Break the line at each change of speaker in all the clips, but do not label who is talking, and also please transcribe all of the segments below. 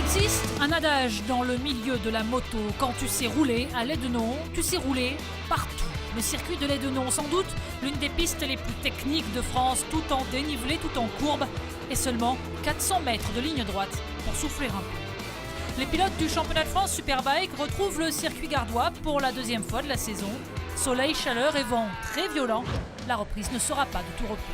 existe un adage dans le milieu de la moto. Quand tu sais rouler à Lédenon, tu sais rouler partout. Le circuit de Lédenon, sans doute l'une des pistes les plus techniques de France, tout en dénivelé, tout en courbe, et seulement 400 mètres de ligne droite pour souffler un peu. Les pilotes du championnat de France Superbike retrouvent le circuit gardois pour la deuxième fois de la saison. Soleil, chaleur et vent très violents, la reprise ne sera pas de tout repos.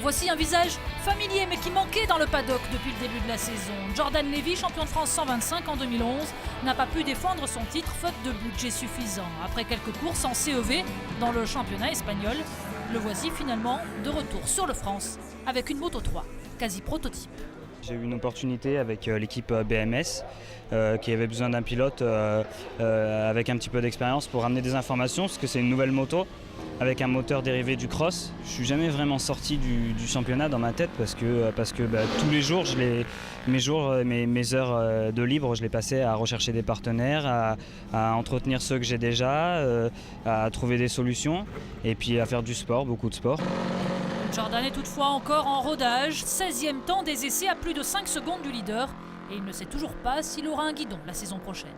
Voici un visage familier mais qui manquait dans le paddock depuis le début de la saison. Jordan Levy, champion de France 125 en 2011, n'a pas pu défendre son titre faute de budget suffisant. Après quelques courses en CEV dans le championnat espagnol, le voici finalement de retour sur le France avec une Moto 3, quasi prototype.
J'ai eu une opportunité avec l'équipe BMS qui avait besoin d'un pilote avec un petit peu d'expérience pour ramener des informations parce que c'est une nouvelle moto avec un moteur dérivé du cross. Je suis jamais vraiment sorti du championnat dans ma tête parce que tous les jours, mes heures de libre, je les passais à rechercher des partenaires, à entretenir ceux que j'ai déjà, à trouver des solutions et puis à faire du sport, beaucoup de sport.
Jordan est toutefois encore en rodage, 16e temps des essais à plus de 5 secondes du leader et il ne sait toujours pas s'il aura un guidon la saison prochaine.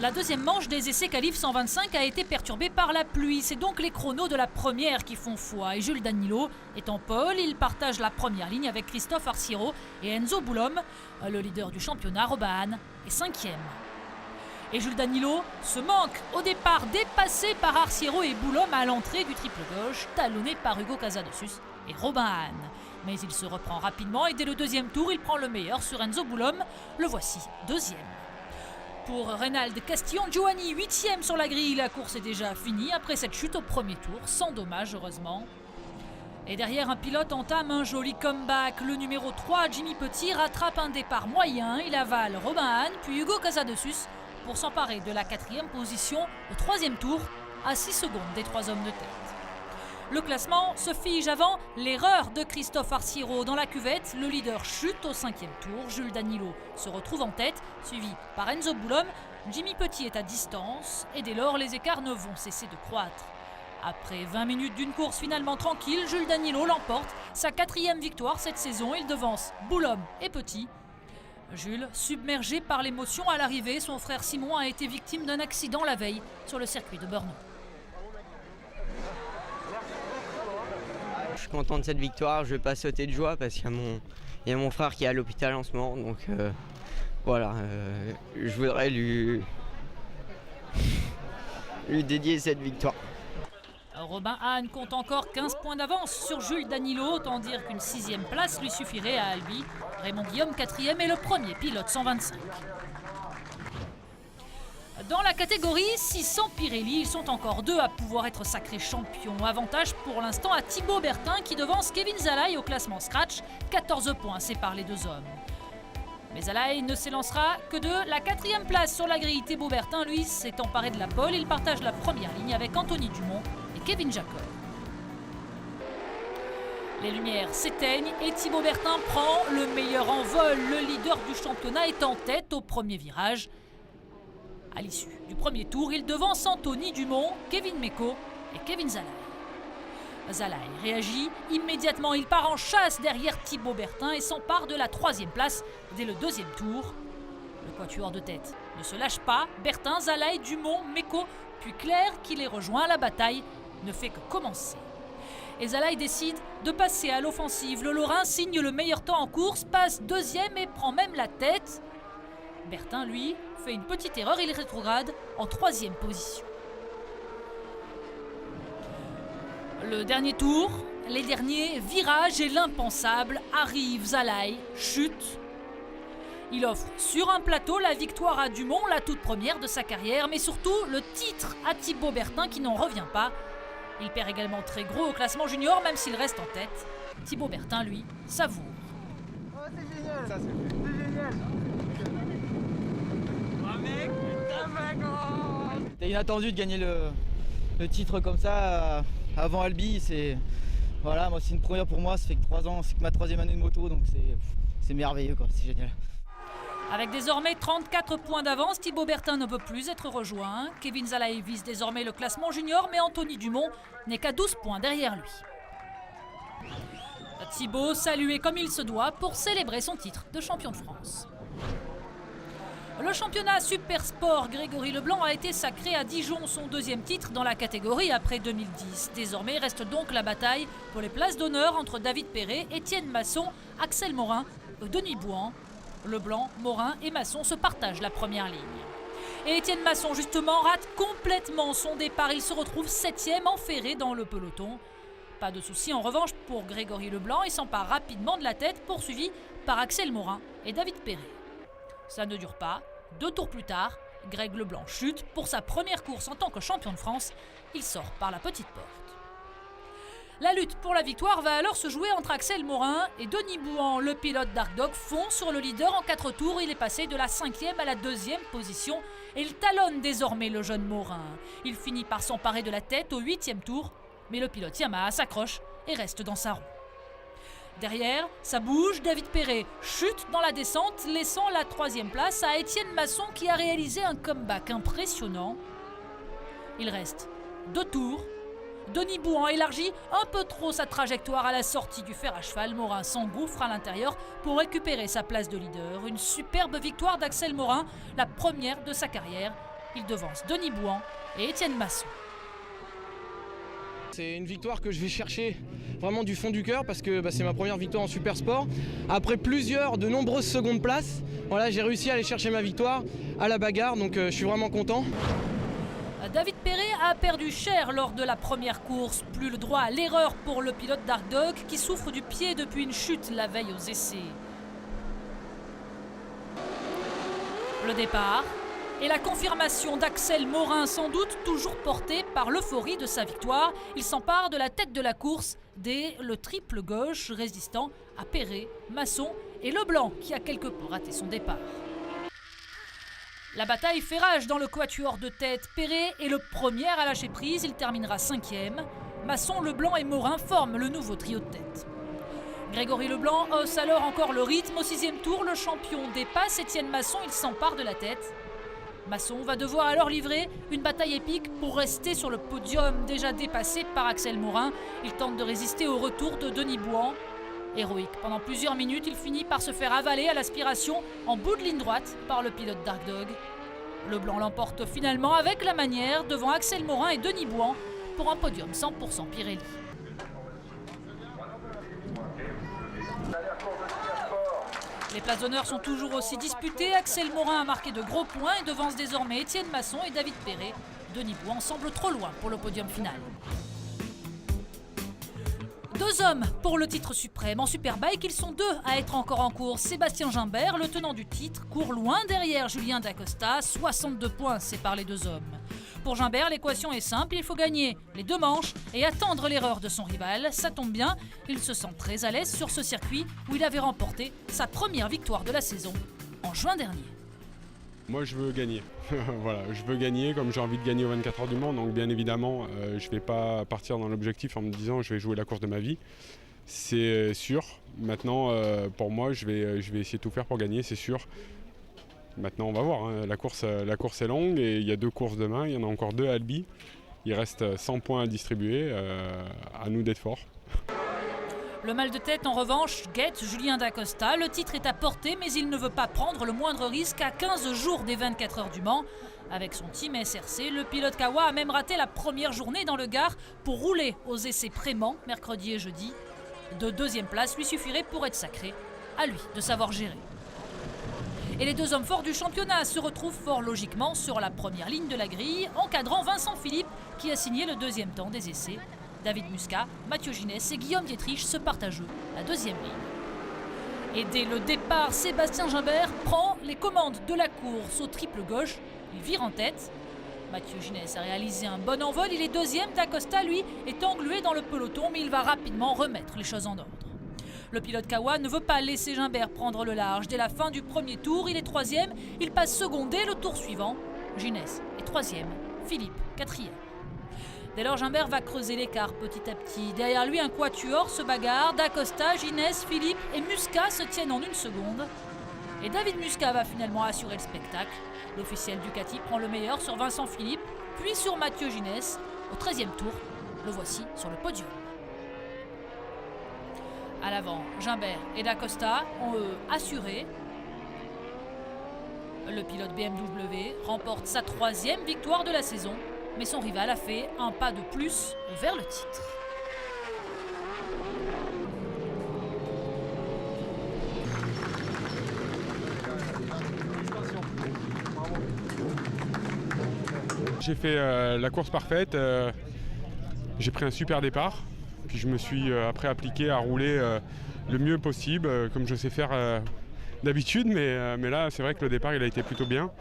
La deuxième manche des essais qualif 125 a été perturbée par la pluie. C'est donc les chronos de la première qui font foi. Et Jules Danilo est en pole. Il partage la première ligne avec Christophe Arciero et Enzo Boulom. Le leader du championnat, Robahn, est 5e. Et Jules Danilo se manque au départ, dépassé par Arciero et Boulom à l'entrée du triple gauche, talonné par Hugo Casadessus et Robahn. Mais il se reprend rapidement et dès le deuxième tour, il prend le meilleur sur Enzo Boulom. Le voici, deuxième. Pour Reynald Castillon-Giovanni, 8e sur la grille, la course est déjà finie après cette chute au premier tour, sans dommage heureusement. Et derrière, un pilote entame un joli comeback. Le numéro 3, Jimmy Petit, rattrape un départ moyen. Il avale Robahn, puis Hugo Casadessus pour s'emparer de la 4e position au 3e tour, à 6 secondes des 3 hommes de tête. Le classement se fige avant l'erreur de Christophe Arciero dans la cuvette. Le leader chute au 5e tour. Jules Danilo se retrouve en tête, suivi par Enzo Boulom. Jimmy Petit est à distance et dès lors les écarts ne vont cesser de croître. Après 20 minutes d'une course finalement tranquille, Jules Danilo l'emporte. Sa 4e victoire cette saison, il devance Boulom et Petit. Jules, submergé par l'émotion à l'arrivée, son frère Simon a été victime d'un accident la veille sur le circuit de Brno.
Je suis content de cette victoire, je vais pas sauter de joie parce qu'il y a mon frère qui est à l'hôpital en ce moment, donc voilà, je voudrais lui dédier cette victoire.
Robahn compte encore 15 points d'avance sur Jules Danilo, autant dire qu'une 6e place lui suffirait à Albi. Raymond Guillaume, 4e, est le premier pilote 125. Dans la catégorie 600 Pirelli, ils sont encore 2 à pouvoir être sacrés champions. Avantage pour l'instant à Thibaut Bertin qui devance Kevin Zalaï au classement Scratch, 14 points séparent les deux hommes. Mais Zalaï ne s'élancera que de la 4e place sur la grille. Thibaut Bertin, lui, s'est emparé de la pole. Il partage la première ligne avec Anthony Dumont et Kevin Jacob. Les lumières s'éteignent et Thibaut Bertin prend le meilleur envol. Le leader du championnat est en tête au premier virage. À l'issue du premier tour, il devance Anthony Dumont, Kevin Meko et Kevin Zalaï. Zalaï réagit immédiatement, il part en chasse derrière Thibaut Bertin et s'empare de la 3e place dès le 2e tour. Le quatuor de tête ne se lâche pas, Bertin, Zalaï, Dumont, Meko, puis Claire qui les rejoint. La bataille ne fait que commencer. Et Zalaï décide de passer à l'offensive. Le Lorrain signe le meilleur temps en course, passe 2e et prend même la tête. Bertin, lui, fait une petite erreur, il rétrograde en 3e position. Le dernier tour, les derniers virages et l'impensable arrive. Zalaï chute. Il offre sur un plateau la victoire à Dumont, la toute première de sa carrière, mais surtout le titre à Thibaut Bertin qui n'en revient pas. Il perd également très gros au classement junior, même s'il reste en tête. Thibaut Bertin, lui, savoure.
Oh, c'est génial, ça, c'est génial.
C'était inattendu de gagner le titre comme ça avant Albi. Voilà, moi c'est une première pour moi, ça fait que 3 ans, c'est que ma 3e année de moto, donc c'est merveilleux quoi, c'est génial.
Avec désormais 34 points d'avance, Thibaut Bertin ne peut plus être rejoint. Kevin Zalaï vise désormais le classement junior, mais Anthony Dumont n'est qu'à 12 points derrière lui. Thibaut salué comme il se doit pour célébrer son titre de champion de France. Le championnat Super Sport, Grégory Leblanc a été sacré à Dijon, son deuxième titre dans la catégorie après 2010. Désormais reste donc la bataille pour les places d'honneur entre David Perret, Étienne Masson, Axel Morin et Denis Bouhan. Leblanc, Morin et Masson se partagent la première ligne. Et Étienne Masson justement rate complètement son départ, il se retrouve 7e enferré dans le peloton. Pas de souci en revanche pour Grégory Leblanc, il s'empare rapidement de la tête, poursuivi par Axel Morin et David Perret. Ça ne dure pas. 2 tours plus tard, Greg Leblanc chute. Pour sa première course en tant que champion de France, il sort par la petite porte. La lutte pour la victoire va alors se jouer entre Axel Morin et Denis Bouhan. Le pilote Dark Dog fond sur le leader en 4 tours. Il est passé de la 5e à la 2e position et il talonne désormais le jeune Morin. Il finit par s'emparer de la tête au 8e tour, mais le pilote Yamaha s'accroche et reste dans sa roue. Derrière, ça bouge, David Perret chute dans la descente, laissant la 3e place à Étienne Masson qui a réalisé un comeback impressionnant. Il reste 2 tours. Denis Bouhan élargit un peu trop sa trajectoire à la sortie du fer à cheval. Morin s'engouffre à l'intérieur pour récupérer sa place de leader. Une superbe victoire d'Axel Morin, la première de sa carrière. Il devance Denis Bouhan et Étienne Masson.
C'est une victoire que je vais chercher vraiment du fond du cœur parce que c'est ma première victoire en Super Sport. Après de nombreuses secondes places, voilà, j'ai réussi à aller chercher ma victoire à la bagarre, donc je suis vraiment content.
David Perret a perdu cher lors de la première course. Plus le droit à l'erreur pour le pilote Dark Dog qui souffre du pied depuis une chute la veille aux essais. Le départ et la confirmation d'Axel Morin, sans doute toujours porté par l'euphorie de sa victoire. Il s'empare de la tête de la course dès le triple gauche résistant à Perret, Masson et Leblanc qui a quelque peu raté son départ. La bataille fait rage dans le quatuor de tête. Perret est le premier à lâcher prise, il terminera 5e. Masson, Leblanc et Morin forment le nouveau trio de tête. Grégory Leblanc hausse alors encore le rythme. Au 6e tour, le champion dépasse Étienne Masson, il s'empare de la tête. Masson va devoir alors livrer une bataille épique pour rester sur le podium, déjà dépassé par Axel Morin. Il tente de résister au retour de Denis Bouhan. Héroïque, pendant plusieurs minutes, il finit par se faire avaler à l'aspiration en bout de ligne droite par le pilote Dark Dog. Leblanc l'emporte finalement avec la manière devant Axel Morin et Denis Bouhan pour un podium 100% Pirelli. Les places d'honneur sont toujours aussi disputées. Axel Morin a marqué de gros points et devance désormais Étienne Masson et David Perret. Denis Bouhan semble trop loin pour le podium final. 2 hommes pour le titre suprême. En Superbike, ils sont 2 à être encore en course. Sébastien Gimbert, le tenant du titre, court loin derrière Julien Dacosta. 62 points séparent les 2 hommes. Pour Gimbert, l'équation est simple, il faut gagner les 2 manches et attendre l'erreur de son rival. Ça tombe bien, il se sent très à l'aise sur ce circuit où il avait remporté sa première victoire de la saison en juin dernier.
Moi je veux gagner, voilà, je veux gagner comme j'ai envie de gagner aux 24 heures du Mans, donc bien évidemment je ne vais pas partir dans l'objectif en me disant je vais jouer la course de ma vie, c'est sûr. Maintenant pour moi je vais essayer de tout faire pour gagner, c'est sûr. Maintenant on va voir, hein. La course est longue et il y a 2 courses demain, il y en a encore 2 à Albi, il reste 100 points à distribuer, à nous d'être forts.
Le mal de tête, en revanche, guette Julien Dacosta. Le titre est à portée, mais il ne veut pas prendre le moindre risque à 15 jours des 24 heures du Mans. Avec son team SRC, le pilote Kawa a même raté la première journée dans le Gard pour rouler aux essais pré-Mans, mercredi et jeudi. De 2e place lui suffirait pour être sacré. À lui de savoir gérer. Et les 2 hommes forts du championnat se retrouvent fort logiquement sur la première ligne de la grille, encadrant Vincent Philippe, qui a signé le 2e temps des essais. David Muscat, Mathieu Ginès et Guillaume Dietrich se partagent la 2e ligne. Et dès le départ, Sébastien Gimbert prend les commandes de la course au triple gauche. Il vire en tête. Mathieu Ginès a réalisé un bon envol. Il est 2e. Dacosta, lui, est englué dans le peloton, mais il va rapidement remettre les choses en ordre. Le pilote Kawa ne veut pas laisser Gimbert prendre le large. Dès la fin du premier tour, il est 3e. Il passe second dès le tour suivant. Ginès est 3e. Philippe, 4e. Dès lors, Gimbert va creuser l'écart petit à petit. Derrière lui, un quatuor se bagarre. Dacosta, Ginès, Philippe et Muscat se tiennent en 1 seconde. Et David Muscat va finalement assurer le spectacle. L'officiel Ducati prend le meilleur sur Vincent Philippe, puis sur Mathieu Ginès. Au 13e tour, le voici sur le podium. À l'avant, Gimbert et Dacosta ont eux assuré. Le pilote BMW remporte sa 3e victoire de la saison, mais son rival a fait un pas de plus vers le titre.
J'ai fait la course parfaite, j'ai pris un super départ, puis je me suis après appliqué à rouler le mieux possible, comme je sais faire d'habitude, mais là c'est vrai que le départ il a été plutôt bien.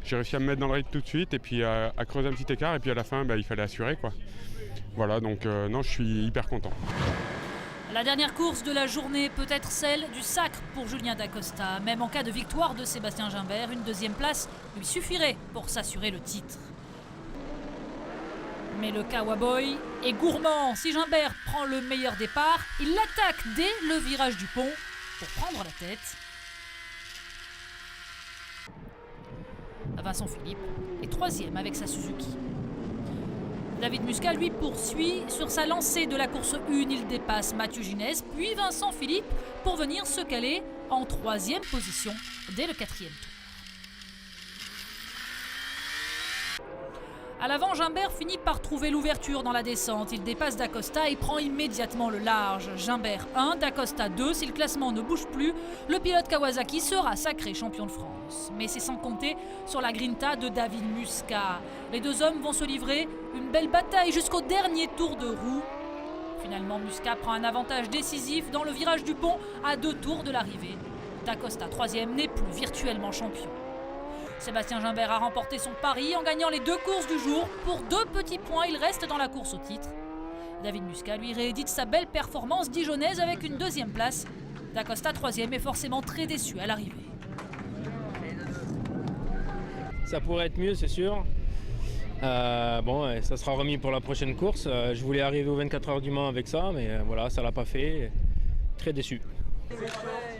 J'ai réussi à me mettre dans le rythme tout de suite et puis à creuser un petit écart, et puis à la fin il fallait assurer, quoi. Voilà, donc non, je suis hyper content.
La dernière course de la journée peut être celle du sacre pour Julien Dacosta. Même en cas de victoire de Sébastien Gimbert, une 2e place lui suffirait pour s'assurer le titre. Mais le Kawaboy est gourmand. Si Gimbert prend le meilleur départ, il l'attaque dès le virage du pont pour prendre la tête. Vincent Philippe est 3e avec sa Suzuki. David Muscat, lui, poursuit sur sa lancée de la course 1. Il dépasse Mathieu Ginès, puis Vincent Philippe pour venir se caler en 3e position dès le 4e tour. À l'avant, Gimbert finit par trouver l'ouverture dans la descente. Il dépasse Dacosta et prend immédiatement le large. Gimbert 1, Dacosta 2. Si le classement ne bouge plus, le pilote Kawasaki sera sacré champion de France. Mais c'est sans compter sur la grinta de David Muscat. Les deux hommes vont se livrer une belle bataille jusqu'au dernier tour de roue. Finalement, Muscat prend un avantage décisif dans le virage du pont à 2 tours de l'arrivée. Dacosta 3e n'est plus virtuellement champion. Sébastien Gimbert a remporté son pari en gagnant les 2 courses du jour. Pour 2 petits points, il reste dans la course au titre. David Muscat, lui, réédite sa belle performance dijonnaise avec une 2e place. Dacosta 3e est forcément très déçu à l'arrivée.
Ça pourrait être mieux, c'est sûr. Ça sera remis pour la prochaine course. Je voulais arriver aux 24 heures du Mans avec ça, mais voilà, ça l'a pas fait. Très déçu.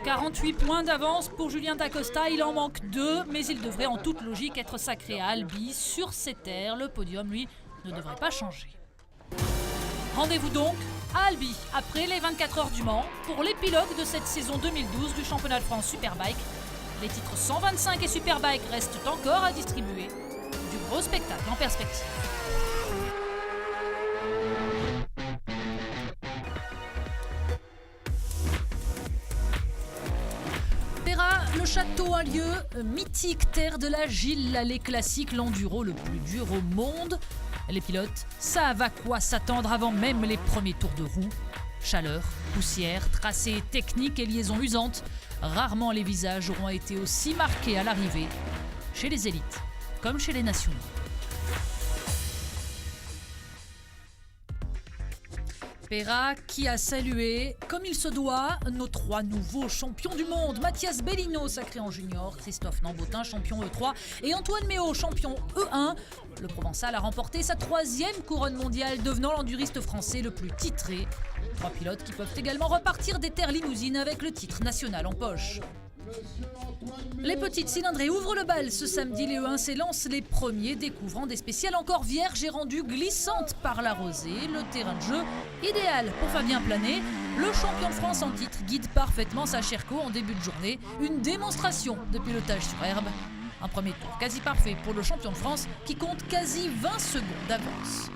48 points d'avance pour Julien Dacosta, il en manque 2, mais il devrait en toute logique être sacré à Albi. Sur ses terres, le podium, lui, ne devrait pas changer. Rendez-vous donc à Albi, après les 24 heures du Mans, pour l'épilogue de cette saison 2012 du championnat de France Superbike. Les titres 125 et Superbike restent encore à distribuer. Du gros spectacle en perspective. Le château, un lieu mythique, terre de la Gilles, l'allée classique, l'enduro le plus dur au monde. Les pilotes savent à quoi s'attendre avant même les premiers tours de roue. Chaleur, poussière, tracé technique et liaison usante. Rarement les visages auront été aussi marqués à l'arrivée, chez les élites comme chez les nationaux. Pera qui a salué, comme il se doit, nos 3 nouveaux champions du monde. Mathias Bellino, sacré en junior, Christophe Nambotin, champion E3, et Antoine Méo, champion E1. Le Provençal a remporté sa 3e couronne mondiale, devenant l'enduriste français le plus titré. 3 pilotes qui peuvent également repartir des terres limousines avec le titre national en poche. Les petites cylindrées ouvrent le bal ce samedi. Les E1 s'élancent les premiers, découvrant des spéciales encore vierges et rendues glissantes par la rosée. Le terrain de jeu idéal pour Fabien Planet. Le champion de France en titre guide parfaitement sa Sherco en début de journée. Une démonstration de pilotage sur herbe. Un premier tour quasi parfait pour le champion de France qui compte quasi 20 secondes d'avance.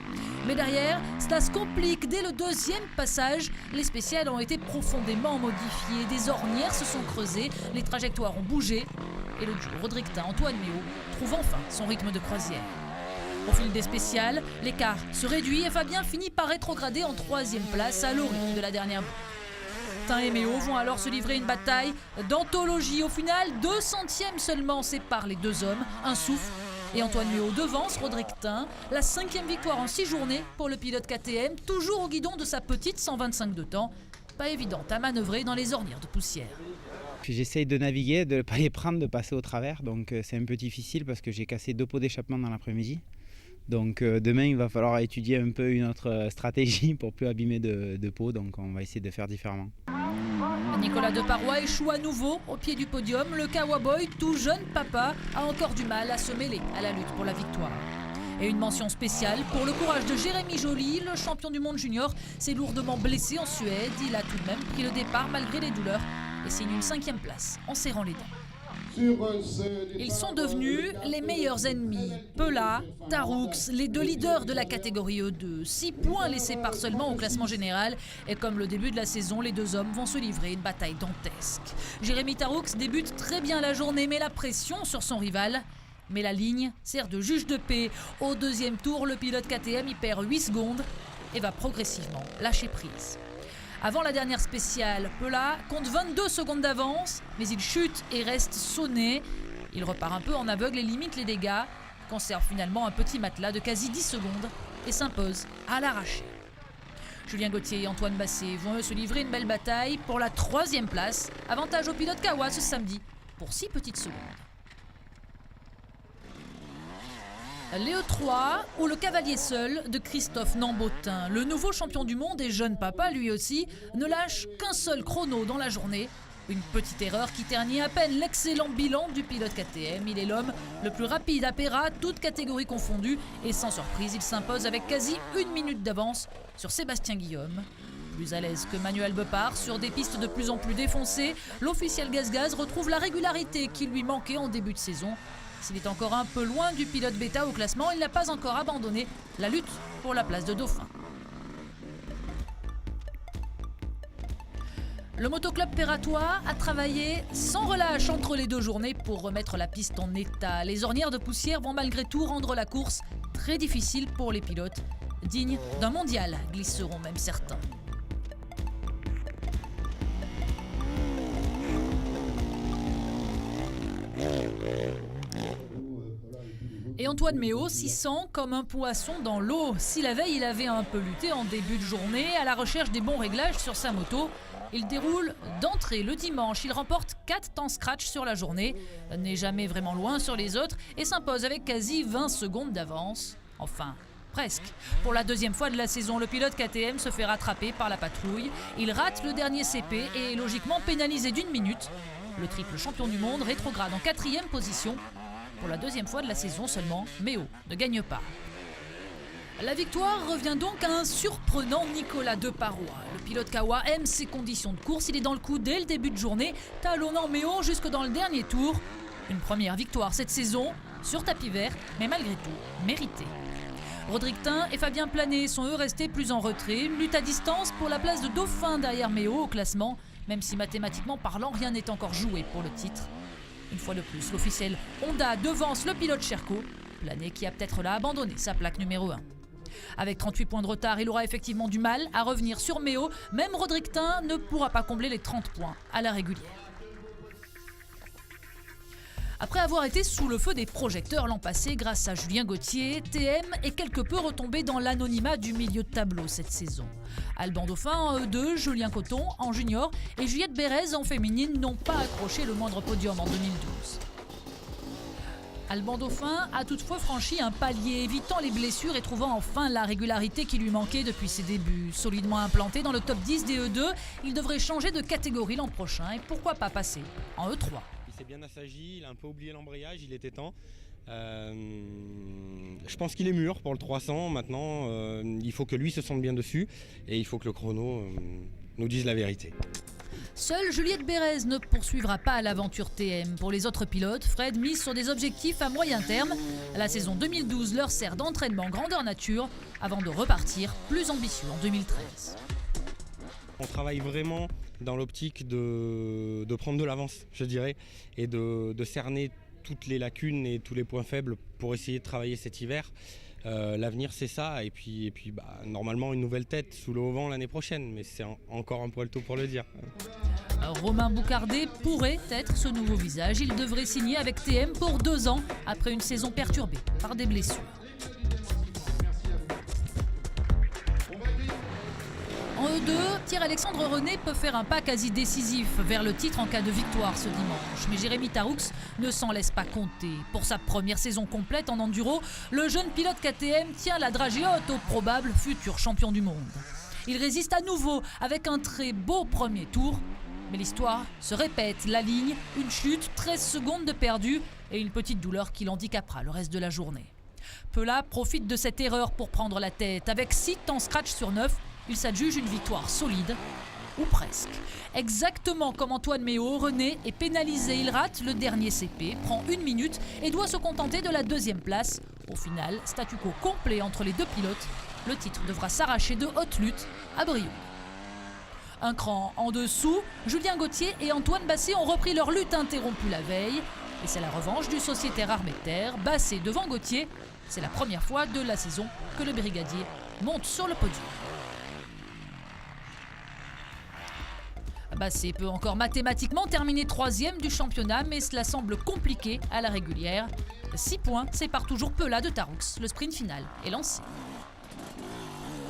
Mais derrière, cela se complique. Dès le 2e passage, les spéciales ont été profondément modifiées. Des ornières se sont creusées, les trajectoires ont bougé. Et le duo Rodriguetin-Antoine Méo trouve enfin son rythme de croisière. Au fil des spéciales, l'écart se réduit et Fabien finit par rétrograder en 3e place à l'origine de la dernière boucle. Tin et Méo vont alors se livrer une bataille d'anthologie. Au final, 2 centièmes seulement séparent les 2 hommes, un souffle. Et Antoine Méo devance Rodriguetin, la 5e victoire en 6 journées pour le pilote KTM, toujours au guidon de sa petite 125 de temps. Pas évidente à manœuvrer dans les ornières de poussière.
Puis j'essaye de naviguer, de ne pas les prendre, de passer au travers, donc c'est un peu difficile parce que j'ai cassé 2 pots d'échappement dans l'après-midi. Donc demain il va falloir étudier un peu une autre stratégie pour plus abîmer de pots, donc on va essayer de faire différemment.
Nicolas Deparoy échoue à nouveau au pied du podium. Le Kawaboy, tout jeune papa, a encore du mal à se mêler à la lutte pour la victoire. Et une mention spéciale pour le courage de Jérémy Joly, le champion du monde junior, s'est lourdement blessé en Suède. Il a tout de même pris le départ malgré les douleurs et signe une 5e place en serrant les dents. Ils sont devenus les meilleurs ennemis. Pela, Taroux, les 2 leaders de la catégorie E2. 6 points laissés par seulement au classement général. Et comme le début de la saison, les 2 hommes vont se livrer une bataille dantesque. Jérémy Taroux débute très bien la journée, met la pression sur son rival. Mais la ligne sert de juge de paix. Au 2e tour, le pilote KTM y perd 8 secondes et va progressivement lâcher prise. Avant la dernière spéciale, Pela compte 22 secondes d'avance, mais il chute et reste sonné. Il repart un peu en aveugle et limite les dégâts, conserve finalement un petit matelas de quasi 10 secondes et s'impose à l'arraché. Julien Gauthier et Antoine Basset vont eux se livrer une belle bataille pour la 3e place, avantage au pilote Kawa ce samedi pour 6 petites secondes. Les E3 ou le cavalier seul de Christophe Nambotin. Le nouveau champion du monde et jeune papa lui aussi ne lâche qu'un seul chrono dans la journée. Une petite erreur qui ternit à peine l'excellent bilan du pilote KTM. Il est l'homme le plus rapide à Péra, toutes catégories confondues. Et sans surprise, il s'impose avec quasi 1 minute d'avance sur Sébastien Guillaume. Plus à l'aise que Manuel Bepard sur des pistes de plus en plus défoncées, l'officiel Gaz retrouve la régularité qui lui manquait en début de saison. S'il est encore un peu loin du pilote bêta au classement, il n'a pas encore abandonné la lutte pour la place de dauphin. Le motoclub Perratois a travaillé sans relâche entre les 2 journées pour remettre la piste en état. Les ornières de poussière vont malgré tout rendre la course très difficile pour les pilotes, dignes d'un mondial, glisseront même certains. Et Antoine Méo s'y sent comme un poisson dans l'eau. Si la veille il avait un peu lutté en début de journée à la recherche des bons réglages sur sa moto, il déroule d'entrée le dimanche. Il remporte 4 temps scratch sur la journée, n'est jamais vraiment loin sur les autres et s'impose avec quasi 20 secondes d'avance. Enfin, presque. Pour la 2e fois de la saison, le pilote KTM se fait rattraper par la patrouille. Il rate le dernier CP et est logiquement pénalisé d'1 minute. Le triple champion du monde rétrograde en 4e position. Pour la 2e fois de la saison seulement, Méo ne gagne pas. La victoire revient donc à un surprenant Nicolas Deparoy. Le pilote Kawa aime ses conditions de course, il est dans le coup dès le début de journée, talonnant Méo jusque dans le dernier tour. Une première victoire cette saison, sur tapis vert, mais malgré tout méritée. Rodrigue Tin et Fabien Planet sont eux restés plus en retrait. Une lutte à distance pour la place de dauphin derrière Méo au classement, même si mathématiquement parlant, rien n'est encore joué pour le titre. Une fois de plus, l'officiel Honda devance le pilote Sherco, Planet qui a peut-être là abandonné sa plaque numéro 1. Avec 38 points de retard, il aura effectivement du mal à revenir sur Méo. Même Rodrigue Tin ne pourra pas combler les 30 points à la régulière. Après avoir été sous le feu des projecteurs l'an passé grâce à Julien Gauthier, TM est quelque peu retombé dans l'anonymat du milieu de tableau cette saison. Alban Dauphin en E2, Julien Coton en junior et Juliette Bérez en féminine n'ont pas accroché le moindre podium en 2012. Alban Dauphin a toutefois franchi un palier, évitant les blessures et trouvant enfin la régularité qui lui manquait depuis ses débuts. Solidement implanté dans le top 10 des E2, il devrait changer de catégorie l'an prochain et pourquoi pas passer en E3.
Il s'est bien assagi, il a un peu oublié l'embrayage, il était temps. Je pense qu'il est mûr pour le 300 maintenant, il faut que lui se sente bien dessus et il faut que le chrono nous dise la vérité.
Seule Juliette Bérez ne poursuivra pas l'aventure TM. Pour les autres pilotes, Fred mise sur des objectifs à moyen terme. La saison 2012 leur sert d'entraînement grandeur nature avant de repartir plus ambitieux en 2013.
On travaille vraiment dans l'optique de prendre de l'avance, je dirais, et de cerner toutes les lacunes et tous les points faibles pour essayer de travailler cet hiver. L'avenir c'est ça, et puis normalement une nouvelle tête sous le haut vent l'année prochaine, mais c'est encore un poil tôt pour le dire.
Romain Boucardet pourrait être ce nouveau visage. Il devrait signer avec TM pour 2 ans après une saison perturbée par des blessures. En E2, Pierre-Alexandre René peut faire un pas quasi décisif vers le titre en cas de victoire ce dimanche. Mais Jérémy Taroux ne s'en laisse pas compter. Pour sa première saison complète en enduro, le jeune pilote KTM tient la dragée haute au probable futur champion du monde. Il résiste à nouveau avec un très beau premier tour. Mais l'histoire se répète. La ligne, une chute, 13 secondes de perdu et une petite douleur qui l'handicapera le reste de la journée. Peulat profite de cette erreur pour prendre la tête. Avec 6 temps scratch sur 9, il s'adjuge une victoire solide. Ou presque. Exactement comme Antoine Méo, René est pénalisé. Il rate le dernier CP, prend 1 minute et doit se contenter de la 2e place. Au final, statu quo complet entre les deux pilotes. Le titre devra s'arracher de haute lutte à Brioude. Un cran en dessous, Julien Gauthier et Antoine Basset ont repris leur lutte interrompue la veille. Et c'est la revanche du sociétaire Armée de Terre. Basset devant Gauthier. C'est la première fois de la saison que le brigadier monte sur le podium. Basset peut encore mathématiquement terminer 3e du championnat, mais cela semble compliqué à la régulière. 6 points séparent toujours Peulat de Taroux. Le sprint final est lancé.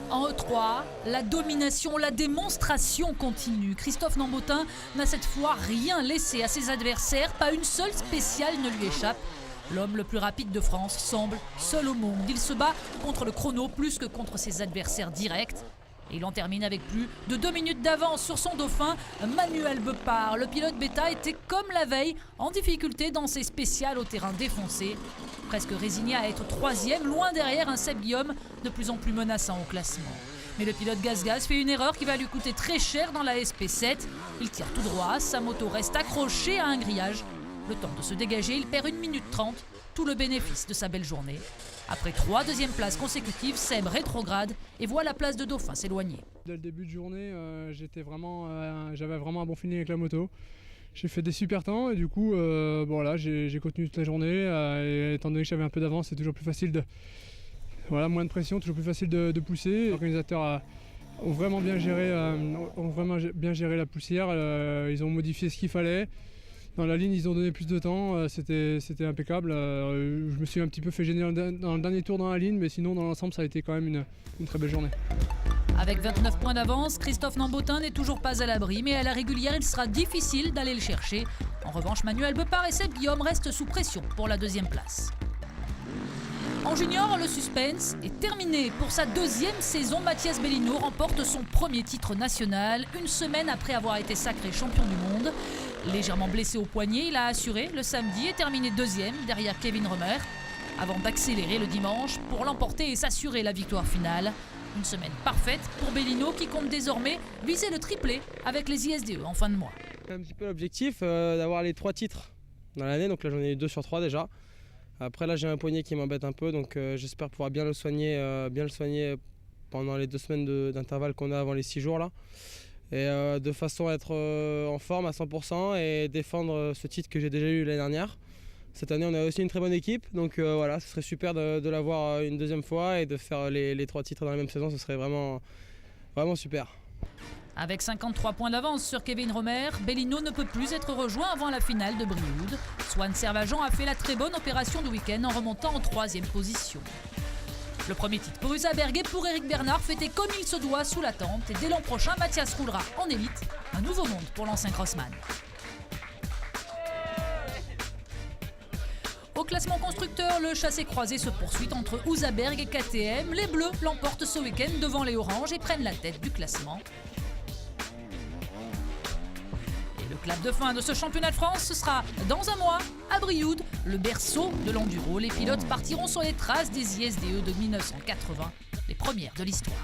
En E3, la domination, la démonstration continue. Christophe Nambotin n'a cette fois rien laissé à ses adversaires. Pas une seule spéciale ne lui échappe. L'homme le plus rapide de France semble seul au monde. Il se bat contre le chrono plus que contre ses adversaires directs. Et il en termine avec plus de 2 minutes d'avance sur son dauphin, Manuel Bepard. Le pilote bêta était comme la veille, en difficulté dans ses spéciales au terrain défoncé. Presque résigné à être 3e, loin derrière un Seb Guillaume de plus en plus menaçant au classement. Mais le pilote Gaz fait une erreur qui va lui coûter très cher dans la SP7. Il tire tout droit, sa moto reste accrochée à un grillage. Le temps de se dégager, il perd 1 minute 30, tout le bénéfice de sa belle journée. Après 3 deuxièmes places consécutives, Seb rétrograde et voit la place de dauphin s'éloigner.
Dès le début de journée, j'avais vraiment un bon feeling avec la moto. J'ai fait des super temps et du coup, j'ai contenu toute la journée. Et étant donné que j'avais un peu d'avance, c'est toujours plus facile moins de pression, toujours plus facile de pousser. Les organisateurs ont vraiment bien géré la poussière. Ils ont modifié ce qu'il fallait. Dans la ligne, ils ont donné plus de temps, c'était impeccable. Je me suis un petit peu fait gêner dans le dernier tour dans la ligne, mais sinon, dans l'ensemble, ça a été quand même une très belle journée.
Avec 29 points d'avance, Christophe Nambotin n'est toujours pas à l'abri, mais à la régulière, il sera difficile d'aller le chercher. En revanche, Manuel Bepard et Seb Guillaume restent sous pression pour la 2e place. En junior, le suspense est terminé. Pour sa 2e saison, Mathias Bellino remporte son 1er titre national, 1 semaine après avoir été sacré champion du monde. Légèrement blessé au poignet, il a assuré le samedi et terminé 2e derrière Kevin Romer, avant d'accélérer le dimanche pour l'emporter et s'assurer la victoire finale. Une semaine parfaite pour Bellino qui compte désormais viser le triplé avec les ISDE en fin de mois.
Un petit peu l'objectif d'avoir les 3 titres dans l'année, donc là j'en ai eu 2 sur 3 déjà. Après là j'ai un poignet qui m'embête un peu, donc j'espère pouvoir bien le soigner pendant les 2 semaines d'intervalle qu'on a avant les 6 jours là. Et de façon à être en forme à 100% et défendre ce titre que j'ai déjà eu l'année dernière. Cette année on a aussi une très bonne équipe, donc ce serait super de l'avoir une 2e fois et de faire les 3 titres dans la même saison, ce serait vraiment super.
Avec 53 points d'avance sur Kevin Romer, Bellino ne peut plus être rejoint avant la finale de Brioude. Swan Servageant a fait la très bonne opération du week-end en remontant en 3e position. Le premier titre pour Usaberg et pour Eric Bernard fêté comme il se doit sous la tente. Et dès l'an prochain, Mathias roulera en élite. Un nouveau monde pour l'ancien crossman. Au classement constructeur, le chassé-croisé se poursuit entre Usaberg et KTM. Les Bleus l'emportent ce week-end devant les Oranges et prennent la tête du classement. Et le clap de fin de ce championnat de France, ce sera dans un mois à Brioude, le berceau de l'enduro. Les pilotes partiront sur les traces des ISDE de 1980, les premières de l'histoire.